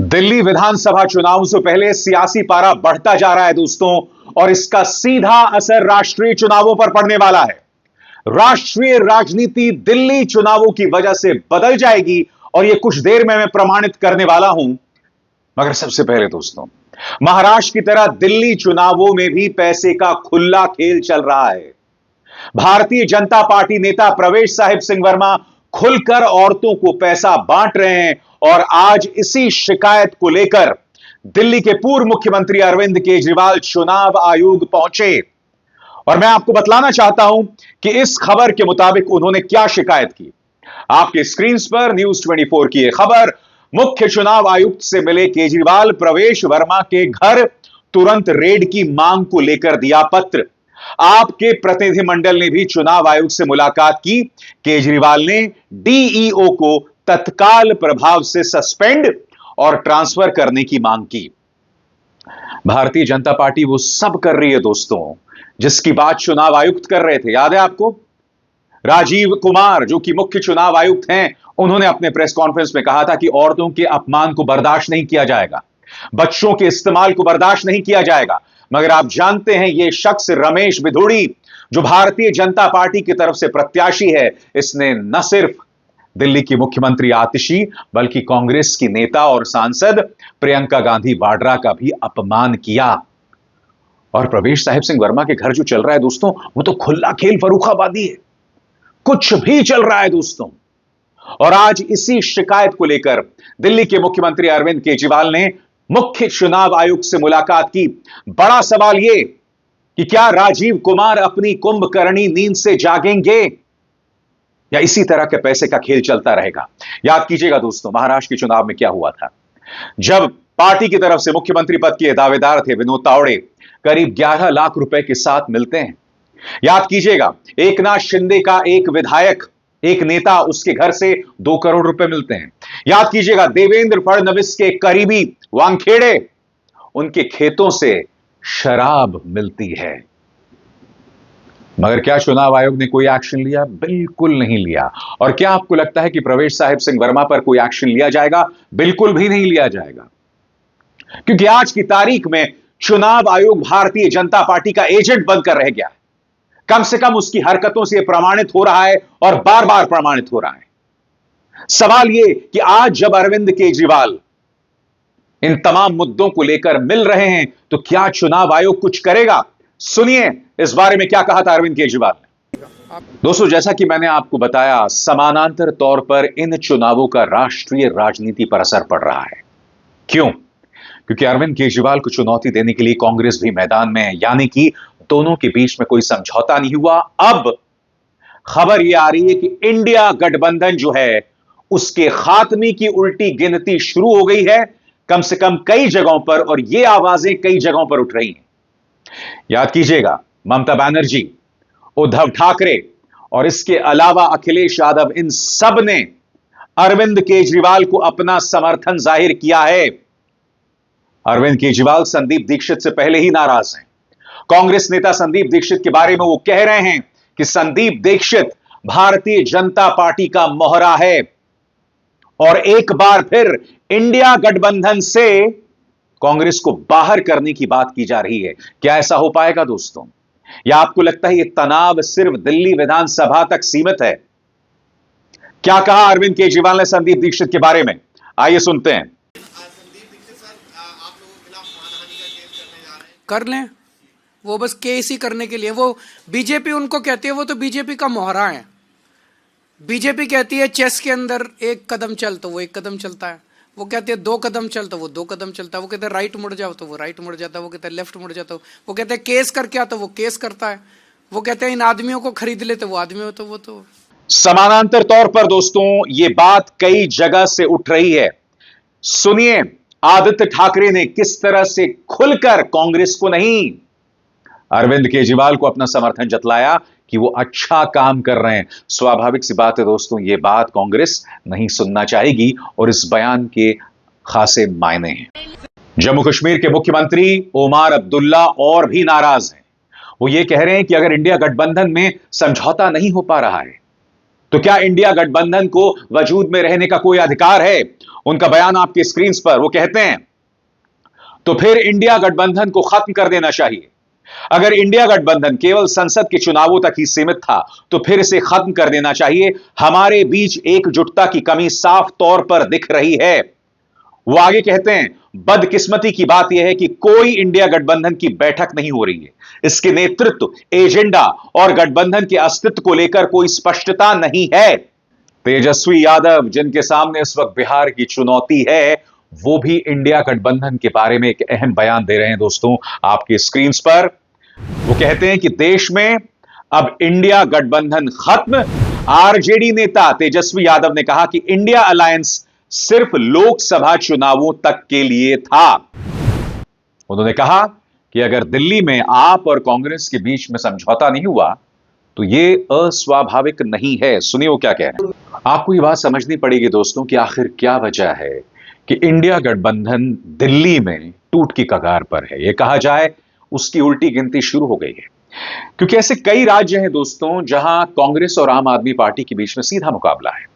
दिल्ली विधानसभा चुनाव से पहले सियासी पारा बढ़ता जा रहा है दोस्तों, और इसका सीधा असर राष्ट्रीय चुनावों पर पड़ने वाला है। राष्ट्रीय राजनीति दिल्ली चुनावों की वजह से बदल जाएगी और यह कुछ देर में मैं प्रमाणित करने वाला हूं। मगर सबसे पहले दोस्तों, महाराष्ट्र की तरह दिल्ली चुनावों में भी पैसे का खुला खेल चल रहा है। भारतीय जनता पार्टी नेता प्रवेश साहिब सिंह वर्मा खुलकर औरतों को पैसा बांट रहे हैं और आज इसी शिकायत को लेकर दिल्ली के पूर्व मुख्यमंत्री अरविंद केजरीवाल चुनाव आयोग पहुंचे। और मैं आपको बतलाना चाहता हूं कि इस खबर के मुताबिक उन्होंने क्या शिकायत की। आपके स्क्रीन पर न्यूज 24 की यह खबर, मुख्य चुनाव आयुक्त से मिले केजरीवाल, प्रवेश वर्मा के घर तुरंत रेड की मांग को लेकर दिया पत्र। आपके प्रतिनिधिमंडल ने भी चुनाव आयोग से मुलाकात की। केजरीवाल ने डीईओ को तत्काल प्रभाव से सस्पेंड और ट्रांसफर करने की मांग की। भारतीय जनता पार्टी वो सब कर रही है दोस्तों जिसकी बात चुनाव आयुक्त कर रहे थे। याद है आपको? राजीव कुमार जो कि मुख्य चुनाव आयुक्त हैं, उन्होंने अपने प्रेस कॉन्फ्रेंस में कहा था कि औरतों के अपमान को बर्दाश्त नहीं किया जाएगा, बच्चों के इस्तेमाल को बर्दाश्त नहीं किया जाएगा। मगर आप जानते हैं यह शख्स रमेश बिधूड़ी जो भारतीय जनता पार्टी की तरफ से प्रत्याशी है, इसने न सिर्फ दिल्ली की मुख्यमंत्री आतिशी बल्कि कांग्रेस की नेता और सांसद प्रियंका गांधी वाड्रा का भी अपमान किया। और प्रवेश साहिब सिंह वर्मा के घर जो चल रहा है दोस्तों, वो तो खुला खेल फर्रुखाबादी है, कुछ भी चल रहा है दोस्तों। और आज इसी शिकायत को लेकर दिल्ली के मुख्यमंत्री अरविंद केजरीवाल ने मुख्य चुनाव आयुक्त से मुलाकात की। बड़ा सवाल यह कि क्या राजीव कुमार अपनी कुंभकर्णी नींद से जागेंगे या इसी तरह के पैसे का खेल चलता रहेगा। याद कीजिएगा दोस्तों, महाराष्ट्र के चुनाव में क्या हुआ था। जब पार्टी की तरफ से मुख्यमंत्री पद के दावेदार थे विनोद तावड़े, करीब 11 लाख रुपए के साथ मिलते हैं। याद कीजिएगा, एकनाथ शिंदे का एक विधायक, एक नेता, उसके घर से 2 करोड़ रुपए मिलते हैं। याद कीजिएगा, देवेंद्र फडणवीस के करीबी वानखेड़े, उनके खेतों से शराब मिलती है। मगर क्या चुनाव आयोग ने कोई एक्शन लिया? बिल्कुल नहीं लिया। और क्या आपको लगता है कि प्रवेश साहिब सिंह वर्मा पर कोई एक्शन लिया जाएगा? बिल्कुल भी नहीं लिया जाएगा, क्योंकि आज की तारीख में चुनाव आयोग भारतीय जनता पार्टी का एजेंट बनकर रह गया है। कम से कम उसकी हरकतों से यह प्रमाणित हो रहा है और बार बार प्रमाणित हो रहा है। सवाल यह कि आज जब अरविंद केजरीवाल इन तमाम मुद्दों को लेकर मिल रहे हैं तो क्या चुनाव आयोग कुछ करेगा? सुनिए इस बारे में क्या कहा था अरविंद केजरीवाल ने। दोस्तों, जैसा कि मैंने आपको बताया, समानांतर तौर पर इन चुनावों का राष्ट्रीय राजनीति पर असर पड़ रहा है। क्यों? क्योंकि अरविंद केजरीवाल को चुनौती देने के लिए कांग्रेस भी मैदान में है, यानी कि दोनों के बीच में कोई समझौता नहीं हुआ। अब खबर यह आ रही है कि इंडिया गठबंधन जो है उसके खात्मे की उल्टी गिनती शुरू हो गई है, कम से कम कई जगहों पर, और यह आवाजें कई जगहों पर उठ रही हैं। याद कीजिएगा, ममता बनर्जी, उद्धव ठाकरे और इसके अलावा अखिलेश यादव, इन सब ने अरविंद केजरीवाल को अपना समर्थन जाहिर किया है। अरविंद केजरीवाल संदीप दीक्षित से पहले ही नाराज हैं। कांग्रेस नेता संदीप दीक्षित के बारे में वो कह रहे हैं कि संदीप दीक्षित भारतीय जनता पार्टी का मोहरा है और एक बार फिर इंडिया गठबंधन से कांग्रेस को बाहर करने की बात की जा रही है। क्या ऐसा हो पाएगा दोस्तों? या आपको लगता है यह तनाव सिर्फ दिल्ली विधानसभा तक सीमित है? क्या कहा अरविंद केजरीवाल ने संदीप दीक्षित के बारे में, आइए सुनते हैं। कर लें, वो बस केस ही करने के लिए। वो बीजेपी उनको कहती है, वो तो बीजेपी का मोहरा है। बीजेपी कहती है चेस के अंदर 1 कदम चल तो वो 1 कदम चलता है, वो कहते हैं 2 कदम चल तो वो 2 कदम चलता है, वो कहते हैं राइट मुड़ जाओ तो वो राइट मुड़ जाता है, वो कहते हैं लेफ्ट मुड़ जाता है, वो कहते हैं केस करके आ तो वो केस करता है, वो कहते हैं इन आदमियों को खरीद ले तो वो आदमी हो तो वो तो। समानांतर तौर पर दोस्तों यह बात कई जगह से उठ रही है। सुनिए आदित्य ठाकरे ने किस तरह से खुलकर कांग्रेस को नहीं, अरविंद केजरीवाल को अपना समर्थन जतलाया कि वो अच्छा काम कर रहे हैं। स्वाभाविक सी बात है दोस्तों, ये बात कांग्रेस नहीं सुनना चाहेगी और इस बयान के खासे मायने हैं। जम्मू कश्मीर के मुख्यमंत्री ओमार अब्दुल्ला और भी नाराज हैं। वो ये कह रहे हैं कि अगर इंडिया गठबंधन में समझौता नहीं हो पा रहा है तो क्या इंडिया गठबंधन को वजूद में रहने का कोई अधिकार है? उनका बयान आपके स्क्रीन पर। वो कहते हैं तो फिर इंडिया गठबंधन को खत्म कर देना चाहिए। अगर इंडिया गठबंधन केवल संसद के चुनावों तक ही सीमित था तो फिर इसे खत्म कर देना चाहिए। हमारे बीच एकजुटता की कमी साफ तौर पर दिख रही है। वो आगे कहते हैं बदकिस्मती की बात यह है कि कोई इंडिया गठबंधन की बैठक नहीं हो रही है। इसके नेतृत्व, एजेंडा और गठबंधन के अस्तित्व को लेकर कोई स्पष्टता नहीं है। तेजस्वी यादव, जिनके सामने इस वक्त बिहार की चुनौती है, वो भी इंडिया गठबंधन के बारे में एक अहम बयान दे रहे हैं दोस्तों आपकी स्क्रीन पर। वो कहते हैं कि देश में अब इंडिया गठबंधन खत्म। आरजेडी नेता तेजस्वी यादव ने कहा कि इंडिया अलायंस सिर्फ लोकसभा चुनावों तक के लिए था। उन्होंने कहा कि अगर दिल्ली में आप और कांग्रेस के बीच में समझौता नहीं हुआ तो यह अस्वाभाविक नहीं है। सुनिए वो क्या कह रहे हैं। आपको ये बात समझनी पड़ेगी दोस्तों कि आखिर क्या वजह है कि इंडिया गठबंधन दिल्ली में टूट की कगार पर है। यह कहा जाए उसकी उल्टी गिनती शुरू हो गई है, क्योंकि ऐसे कई राज्य हैं दोस्तों जहां कांग्रेस और आम आदमी पार्टी के बीच में सीधा मुकाबला है।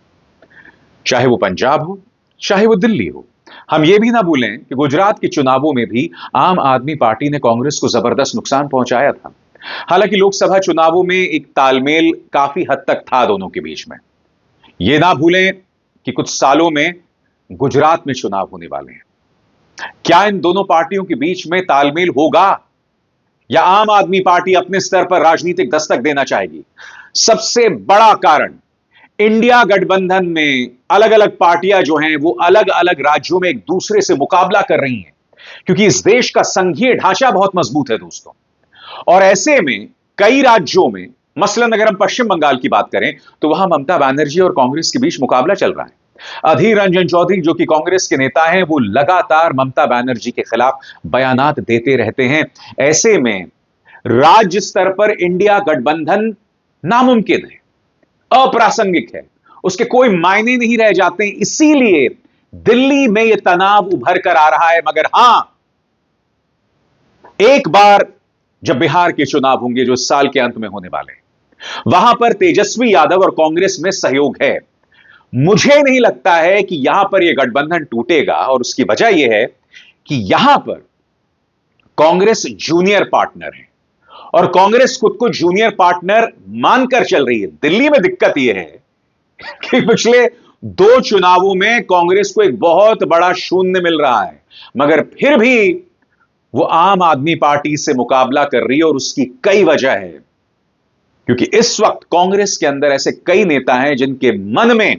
चाहे वो पंजाब हो, चाहे वो दिल्ली हो। हम ये भी ना भूलें कि गुजरात के चुनावों में भी आम आदमी पार्टी ने कांग्रेस को जबरदस्त नुकसान पहुंचाया था। हालांकि लोकसभा चुनावों में एक तालमेल काफी हद तक था दोनों के बीच में। यह ना भूलें कि कुछ सालों में गुजरात में चुनाव होने वाले हैं। क्या इन दोनों पार्टियों के बीच में तालमेल होगा या आम आदमी पार्टी अपने स्तर पर राजनीतिक दस्तक देना चाहेगी? सबसे बड़ा कारण इंडिया गठबंधन में अलग अलग पार्टियां जो हैं वो अलग अलग राज्यों में एक दूसरे से मुकाबला कर रही हैं, क्योंकि इस देश का संघीय ढांचा बहुत मजबूत है दोस्तों। और ऐसे में कई राज्यों में, मसलन अगर हम पश्चिम बंगाल की बात करें तो वहां ममता बनर्जी और कांग्रेस के बीच मुकाबला चल रहा है। अधीर रंजन चौधरी जो कि कांग्रेस के नेता हैं, वो लगातार ममता बनर्जी के खिलाफ बयानात देते रहते हैं। ऐसे में राज्य स्तर पर इंडिया गठबंधन नामुमकिन है, अप्रासंगिक है, उसके कोई मायने नहीं रह जाते। इसीलिए दिल्ली में यह तनाव उभर कर आ रहा है। मगर हां, एक बार जब बिहार के चुनाव होंगे जो इस साल के अंत में होने वाले, वहां पर तेजस्वी यादव और कांग्रेस में सहयोग है। मुझे नहीं लगता है कि यहां पर यह गठबंधन टूटेगा, और उसकी वजह यह है कि यहां पर कांग्रेस जूनियर पार्टनर है और कांग्रेस खुद को जूनियर पार्टनर मानकर चल रही है। दिल्ली में दिक्कत यह है कि पिछले 2 चुनावों में कांग्रेस को एक बहुत बड़ा शून्य मिल रहा है, मगर फिर भी वो आम आदमी पार्टी से मुकाबला कर रही है। और उसकी कई वजह है, क्योंकि इस वक्त कांग्रेस के अंदर ऐसे कई नेता हैं जिनके मन में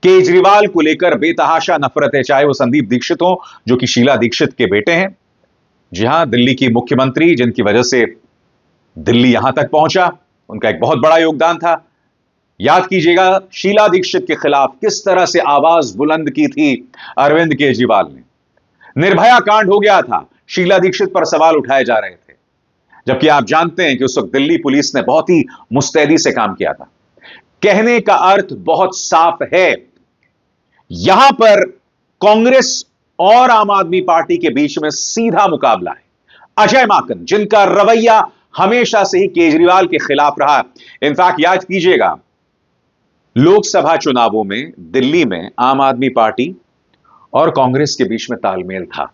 केजरीवाल को लेकर बेतहाशा नफरत है। चाहे वो संदीप दीक्षित हो जो कि शीला दीक्षित के बेटे हैं, जी हां, दिल्ली की मुख्यमंत्री जिनकी वजह से दिल्ली यहां तक पहुंचा, उनका एक बहुत बड़ा योगदान था। याद कीजिएगा शीला दीक्षित के खिलाफ किस तरह से आवाज बुलंद की थी अरविंद केजरीवाल ने। निर्भया कांड हो गया था, शीला दीक्षित पर सवाल उठाए जा रहे थे, जबकि आप जानते हैं कि उस वक्त दिल्ली पुलिस ने बहुत ही मुस्तैदी से काम किया था। कहने का अर्थ बहुत साफ है, यहां पर कांग्रेस और आम आदमी पार्टी के बीच में सीधा मुकाबला है। अजय माकन, जिनका रवैया हमेशा से ही केजरीवाल के खिलाफ रहा। इनफैक्ट याद कीजिएगा लोकसभा चुनावों में दिल्ली में आम आदमी पार्टी और कांग्रेस के बीच में तालमेल था,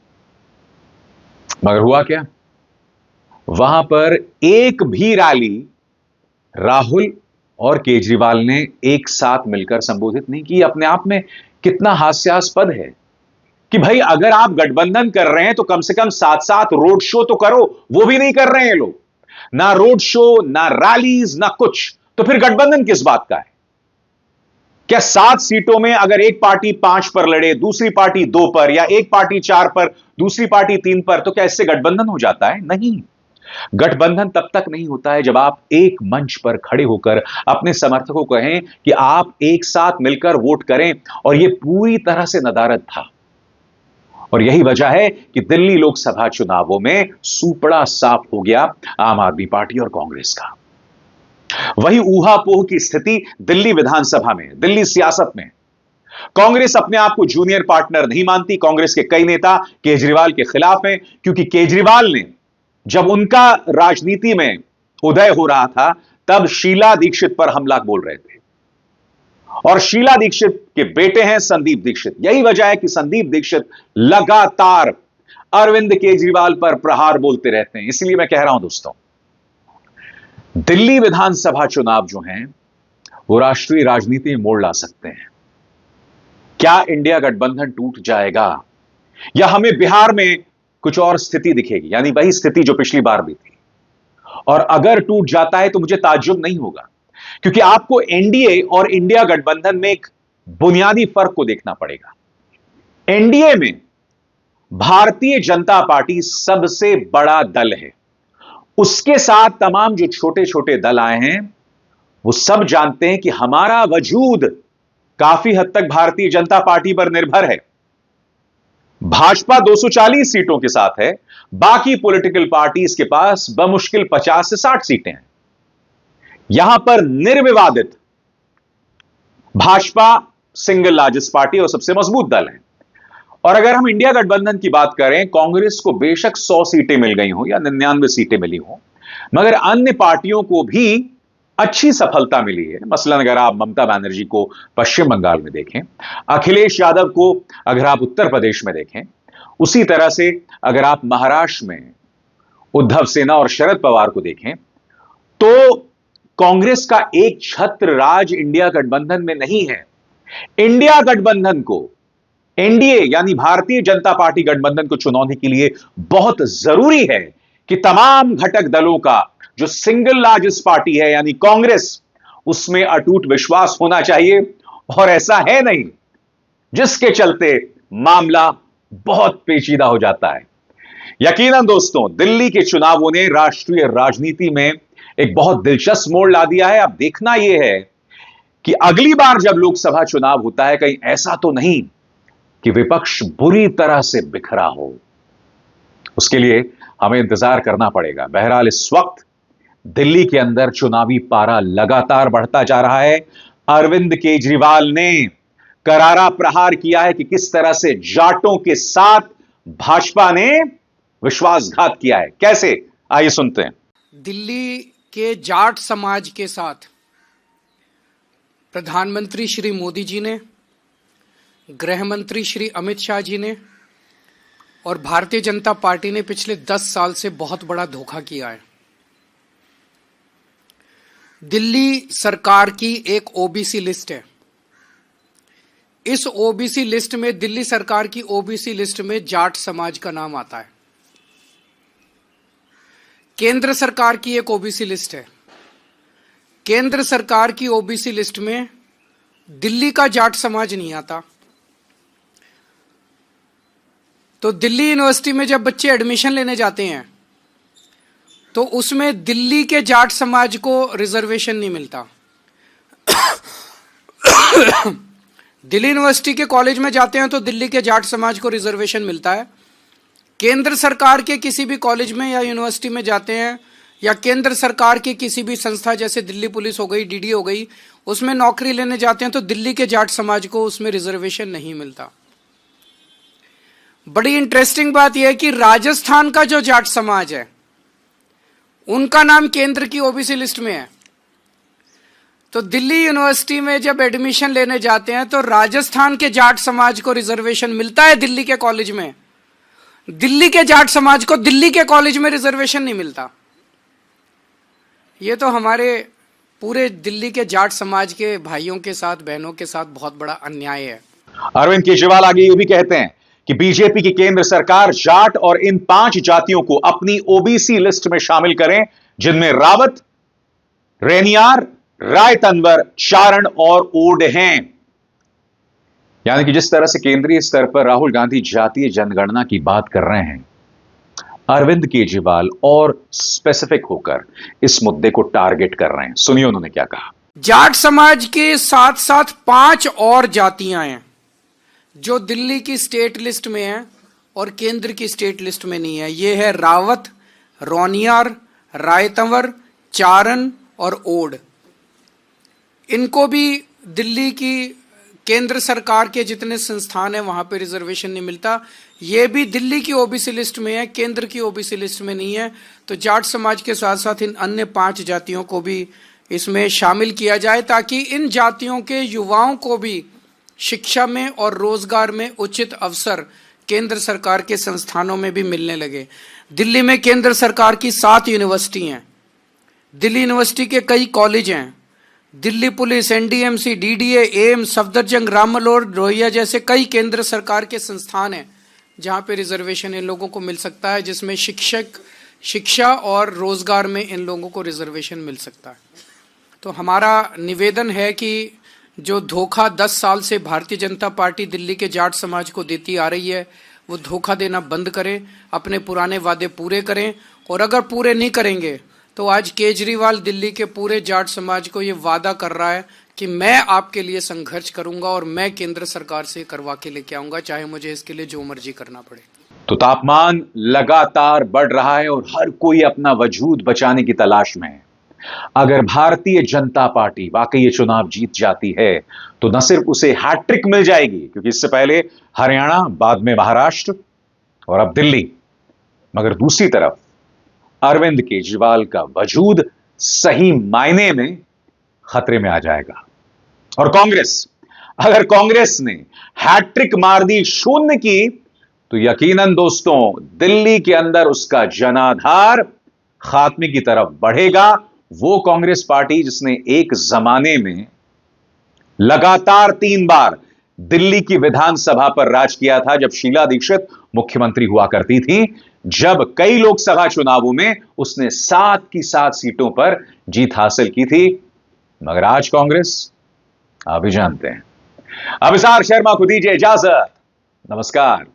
मगर हुआ क्या? वहां पर एक भी रैली राहुल और केजरीवाल ने एक साथ मिलकर संबोधित नहीं की। अपने आप में कितना हास्यास्पद है कि भाई अगर आप गठबंधन कर रहे हैं तो कम से कम साथ साथ रोड शो तो करो। वो भी नहीं कर रहे हैं लोग, ना रोड शो, ना रैलीज, ना कुछ। तो फिर गठबंधन किस बात का है? क्या 7 सीटों में अगर एक पार्टी 5 पर लड़े, दूसरी पार्टी 2 पर, या एक पार्टी 4 पर, दूसरी पार्टी 3 पर, तो क्या इससे गठबंधन हो जाता है? नहीं। गठबंधन तब तक नहीं होता है जब आप एक मंच पर खड़े होकर अपने समर्थकों को कहें कि आप एक साथ मिलकर वोट करें। और यह पूरी तरह से नदारद था, और यही वजह है कि दिल्ली लोकसभा चुनावों में सूपड़ा साफ हो गया आम आदमी पार्टी और कांग्रेस का। वही ऊहापोह की स्थिति दिल्ली विधानसभा में, दिल्ली सियासत में। कांग्रेस अपने आप को जूनियर पार्टनर नहीं मानती। कांग्रेस के कई नेता केजरीवाल के खिलाफ हैं, क्योंकि केजरीवाल ने जब उनका राजनीति में उदय हो रहा था तब शीला दीक्षित पर हमला बोल रहे थे, और शीला दीक्षित के बेटे हैं संदीप दीक्षित। यही वजह है कि संदीप दीक्षित लगातार अरविंद केजरीवाल पर प्रहार बोलते रहते हैं। इसलिए मैं कह रहा हूं दोस्तों, दिल्ली विधानसभा चुनाव जो हैं वो राष्ट्रीय राजनीति में मोड़ ला सकते हैं। क्या इंडिया गठबंधन टूट जाएगा या हमें बिहार में कुछ और स्थिति दिखेगी, यानी वही स्थिति जो पिछली बार भी थी? और अगर टूट जाता है तो मुझे ताज्जुब नहीं होगा, क्योंकि आपको एनडीए और इंडिया गठबंधन में एक बुनियादी फर्क को देखना पड़ेगा। एनडीए में भारतीय जनता पार्टी सबसे बड़ा दल है। उसके साथ तमाम जो छोटे छोटे दल आए हैं वो सब जानते हैं कि हमारा वजूद काफी हद तक भारतीय जनता पार्टी पर निर्भर है। भाजपा 240 सीटों के साथ है, बाकी पॉलिटिकल पार्टीज के पास बमुश्किल 50 से 60 सीटें हैं। यहां पर निर्विवादित भाजपा सिंगल लार्जेस्ट पार्टी और सबसे मजबूत दल है। और अगर हम इंडिया गठबंधन की बात करें, कांग्रेस को बेशक 100 सीटें मिल गई हो या 99 सीटें मिली हो, मगर अन्य पार्टियों को भी अच्छी सफलता मिली है। मसलन अगर आप ममता बनर्जी को पश्चिम बंगाल में देखें, अखिलेश यादव को अगर आप उत्तर प्रदेश में देखें, उसी तरह से अगर आप महाराष्ट्र में उद्धव सेना और शरद पवार को देखें, तो कांग्रेस का एक छत्र राज इंडिया गठबंधन में नहीं है। इंडिया गठबंधन को, एनडीए यानी भारतीय जनता पार्टी गठबंधन को चुनौती के लिए बहुत जरूरी है कि तमाम घटक दलों का जो सिंगल लार्जेस्ट पार्टी है यानी कांग्रेस, उसमें अटूट विश्वास होना चाहिए। और ऐसा है नहीं, जिसके चलते मामला बहुत पेचीदा हो जाता है। यकीनन दोस्तों, दिल्ली के चुनावों ने राष्ट्रीय राजनीति में एक बहुत दिलचस्प मोड़ ला दिया है। अब देखना यह है कि अगली बार जब लोकसभा चुनाव होता है, कहीं ऐसा तो नहीं कि विपक्ष बुरी तरह से बिखरा हो। उसके लिए हमें इंतजार करना पड़ेगा। बहरहाल इस वक्त दिल्ली के अंदर चुनावी पारा लगातार बढ़ता जा रहा है। अरविंद केजरीवाल ने करारा प्रहार किया है कि किस तरह से जाटों के साथ भाजपा ने विश्वासघात किया है। कैसे, आइए सुनते हैं। दिल्ली के जाट समाज के साथ प्रधानमंत्री श्री मोदी जी ने, गृह मंत्री श्री अमित शाह जी ने और भारतीय जनता पार्टी ने पिछले 10 साल से बहुत बड़ा धोखा किया है। दिल्ली सरकार की एक ओबीसी लिस्ट है। इस ओबीसी लिस्ट में, दिल्ली सरकार की ओबीसी लिस्ट में जाट समाज का नाम आता है। केंद्र सरकार की एक ओबीसी लिस्ट है। केंद्र सरकार की ओबीसी लिस्ट में दिल्ली का जाट समाज नहीं आता। तो दिल्ली यूनिवर्सिटी में जब बच्चे एडमिशन लेने जाते हैं तो उसमें दिल्ली के जाट समाज को रिजर्वेशन नहीं मिलता। दिल्ली यूनिवर्सिटी के कॉलेज में जाते हैं तो दिल्ली के जाट समाज को रिजर्वेशन मिलता है। केंद्र सरकार के किसी भी कॉलेज में या यूनिवर्सिटी में जाते हैं या केंद्र सरकार की किसी भी संस्था जैसे दिल्ली पुलिस हो गई, डीडी हो गई, उसमें नौकरी लेने जाते हैं तो दिल्ली के जाट समाज को उसमें रिजर्वेशन नहीं मिलता। बड़ी इंटरेस्टिंग बात यह है कि राजस्थान का जो जाट समाज है उनका नाम केंद्र की ओबीसी लिस्ट में है। तो दिल्ली यूनिवर्सिटी में जब एडमिशन लेने जाते हैं तो राजस्थान के जाट समाज को रिजर्वेशन मिलता है दिल्ली के कॉलेज में, दिल्ली के जाट समाज को दिल्ली के कॉलेज में रिजर्वेशन नहीं मिलता। ये तो हमारे पूरे दिल्ली के जाट समाज के भाइयों के साथ, बहनों के साथ बहुत बड़ा अन्याय है। अरविंद केजरीवाल आगे ये भी कहते हैं कि बीजेपी की केंद्र सरकार जाट और इन 5 जातियों को अपनी ओबीसी लिस्ट में शामिल करें, जिनमें रावत, रेनियार, राय तंवर, चारण और ओड हैं। यानी कि जिस तरह से केंद्रीय स्तर पर राहुल गांधी जातीय जनगणना की बात कर रहे हैं, अरविंद केजरीवाल और स्पेसिफिक होकर इस मुद्दे को टारगेट कर रहे हैं। सुनिए उन्होंने क्या कहा। जाट समाज के साथ साथ 5 और जातियां हैं जो दिल्ली की स्टेट लिस्ट में है और केंद्र की स्टेट लिस्ट में नहीं है। ये है रावत, रोनियार, रायतंवर, चारण और ओड। इनको भी दिल्ली की केंद्र सरकार के जितने संस्थान हैं वहां पे रिजर्वेशन नहीं मिलता। ये भी दिल्ली की ओबीसी लिस्ट में है, केंद्र की ओबीसी लिस्ट में नहीं है। तो जाट समाज के साथ साथ इन अन्य 5 जातियों को भी इसमें शामिल किया जाए ताकि इन जातियों के युवाओं को भी शिक्षा में और रोजगार में उचित अवसर केंद्र सरकार के संस्थानों में भी मिलने लगे। दिल्ली में केंद्र सरकार की 7 यूनिवर्सिटी हैं, दिल्ली यूनिवर्सिटी के कई कॉलेज हैं, Delhi police, NDMC, DDA, AIIMS, Safdarjung, रामलोर, रोहिया जैसे कई केंद्र सरकार के संस्थान हैं जहां पे रिजर्वेशन इन लोगों को मिल सकता है, जिसमें शिक्षा और रोजगार में इन लोगों को रिजर्वेशन मिल सकता है। तो हमारा निवेदन है कि जो धोखा 10 साल से भारतीय जनता पार्टी दिल्ली के जाट समाज को देती आ रही है, वो धोखा देना बंद करें, अपने पुराने वादे पूरे करें, और अगर पूरे नहीं करेंगे तो आज केजरीवाल दिल्ली के पूरे जाट समाज को ये वादा कर रहा है कि मैं आपके लिए संघर्ष करूंगा और मैं केंद्र सरकार से करवा के लेके आऊंगा, चाहे मुझे इसके लिए जो मर्जी करना पड़े। तो तापमान लगातार बढ़ रहा है और हर कोई अपना वजूद बचाने की तलाश में है। अगर भारतीय जनता पार्टी वाकई ये चुनाव जीत जाती है तो न सिर्फ उसे हैट्रिक मिल जाएगी, क्योंकि इससे पहले हरियाणा, बाद में महाराष्ट्र और अब दिल्ली, मगर दूसरी तरफ अरविंद केजरीवाल का वजूद सही मायने में खतरे में आ जाएगा। और अगर कांग्रेस ने हैट्रिक मार दी, शून्य की, तो यकीनन दोस्तों दिल्ली के अंदर उसका जनाधार खात्मे की तरफ बढ़ेगा। वो कांग्रेस पार्टी जिसने एक जमाने में लगातार 3 बार दिल्ली की विधानसभा पर राज किया था, जब शीला दीक्षित मुख्यमंत्री हुआ करती थी, जब कई लोकसभा चुनावों में उसने 7 की 7 सीटों पर जीत हासिल की थी। मगर आज कांग्रेस, आप भी जानते हैं। अभिसार शर्मा को दीजिए इजाजत। नमस्कार।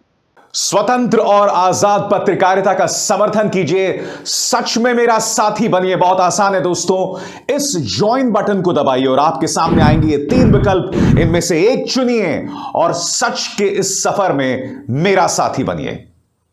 स्वतंत्र और आजाद पत्रकारिता का समर्थन कीजिए, सच में मेरा साथी बनिए। बहुत आसान है दोस्तों, इस ज्वाइन बटन को दबाइए और आपके सामने आएंगे ये 3 विकल्प, इनमें से एक चुनिए और सच के इस सफर में मेरा साथी बनिए।